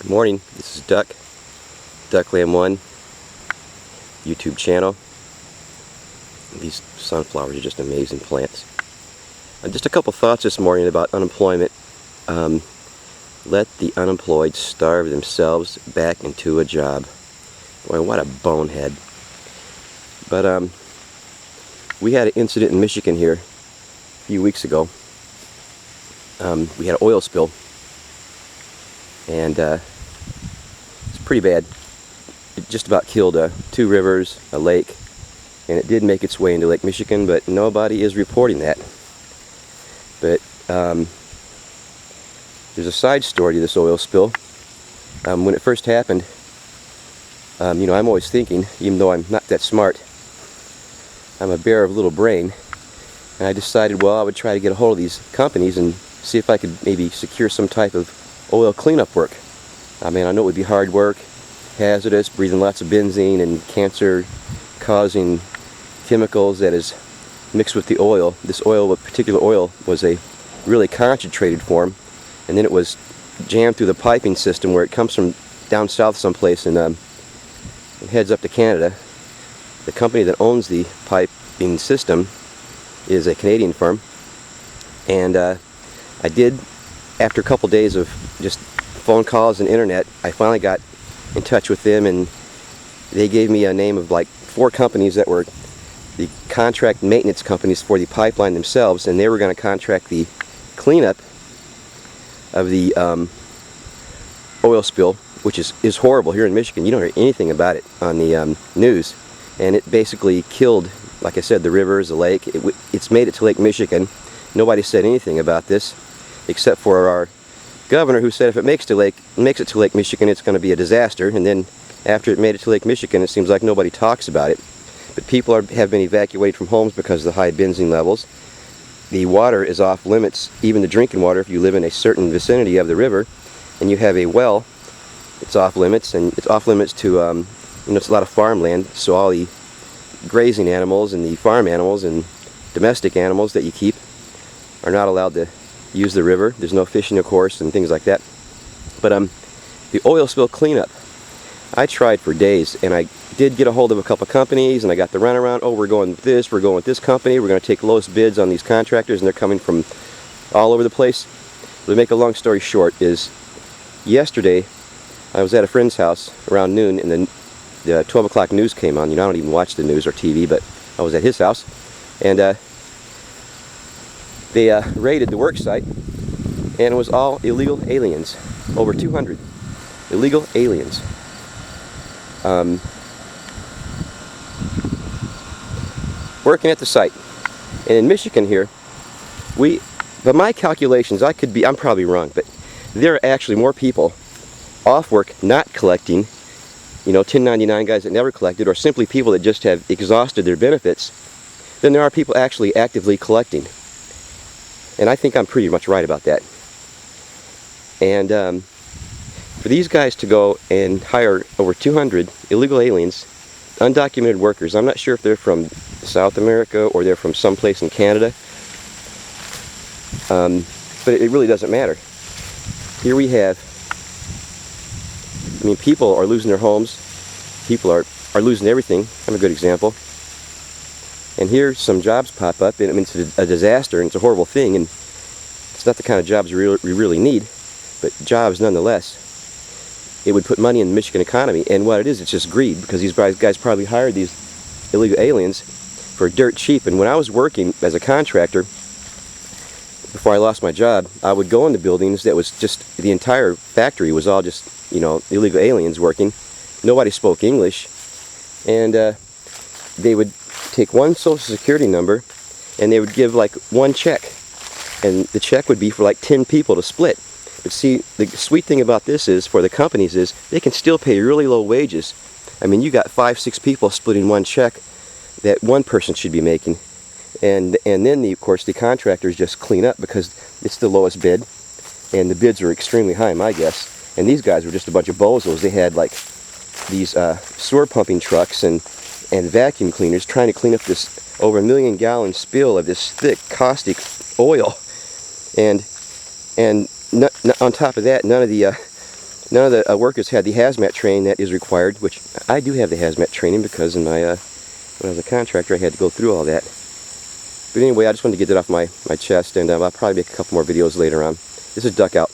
Good morning, this is Duckland1 YouTube channel. These sunflowers are just amazing plants. Just a couple thoughts this morning about unemployment. Let the unemployed starve themselves back into a job. Boy, what a bonehead. But we had an incident in Michigan here a few weeks ago. We had an oil spill, and it's pretty bad. It just about killed 2 rivers, a lake, and it did make its way into Lake Michigan, but nobody is reporting that. But there's a side story to this oil spill. When it first happened, you know, I'm always thinking, even though I'm not that smart, I'm a bear of little brain, and I decided, well, I would try to get a hold of these companies and see if I could maybe secure some type of oil cleanup work. I mean, I know it would be hard work, hazardous, breathing lots of benzene and cancer-causing chemicals that is mixed with the oil. This oil, particular oil, was a really concentrated form, and then it was jammed through the piping system where it comes from down south someplace and it heads up to Canada. The company that owns the piping system is a Canadian firm, and I did, after a couple days of just phone calls and internet, I finally got in touch with them, and they gave me a name of like 4 companies that were the contract maintenance companies for the pipeline themselves, and they were going to contract the cleanup of the oil spill, which is horrible here in Michigan. You don't hear anything about it on the news, and it basically killed, like I said, the rivers, the lake. It's made it to Lake Michigan. Nobody said anything about this, except for our governor, who said if it makes it to Lake Michigan, it's going to be a disaster. And then after it made it to Lake Michigan, it seems like nobody talks about it. But people have been evacuated from homes because of the high benzene levels. The water is off limits, even the drinking water. If you live in a certain vicinity of the river and you have a well, it's off limits, and it's off limits to, you know, it's a lot of farmland, so all the grazing animals and the farm animals and domestic animals that you keep are not allowed to use the river. There's no fishing, of course, and things like that. But the oil spill cleanup, I tried for days, and I did get a hold of a couple companies, and I got the runaround. Oh, we're going with this, we're going with this company, we're going to take lowest bids on these contractors, and they're coming from all over the place. To make a long story short, is yesterday I was at a friend's house around noon, and the 12 o'clock news came on. You know, I don't even watch the news or TV, but I was at his house, and they raided the work site, and it was all illegal aliens. Over 200 illegal aliens. Working at the site. And in Michigan here, by my calculations, I'm probably wrong, but there are actually more people off work not collecting, you know, 1099 guys that never collected, or simply people that just have exhausted their benefits, than there are people actually actively collecting. And I think I'm pretty much right about that. And for these guys to go and hire over 200 illegal aliens, undocumented workers, I'm not sure if they're from South America or they're from someplace in Canada, but it really doesn't matter. Here we have, I mean, people are losing their homes, people are losing everything. I'm a good example. And here some jobs pop up, and I mean, it's a disaster, and it's a horrible thing, and it's not the kind of jobs we really need, but jobs nonetheless. It would put money in the Michigan economy, and what it is, it's just greed, because these guys probably hired these illegal aliens for dirt cheap. And when I was working as a contractor, before I lost my job, I would go into buildings that was just, the entire factory was all just, you know, illegal aliens working. Nobody spoke English, and they would take one social security number, and they would give like one check, and the check would be for like 10 people to split. But see, the sweet thing about this is, for the companies, is they can still pay really low wages. I mean, you got 5-6 people splitting one check that one person should be making, and then of course the contractors just clean up because it's the lowest bid, and the bids are extremely high, my guess. And these guys were just a bunch of bozos. They had like these sewer pumping trucks and vacuum cleaners trying to clean up this over 1 million gallon spill of this thick caustic oil, and on top of that, none of the None of the workers had the hazmat training that is required, which I do have the hazmat training because in my when I was a contractor I had to go through all that. But anyway, I just wanted to get that off my chest, and I'll probably make a couple more videos later on. This is Duck out.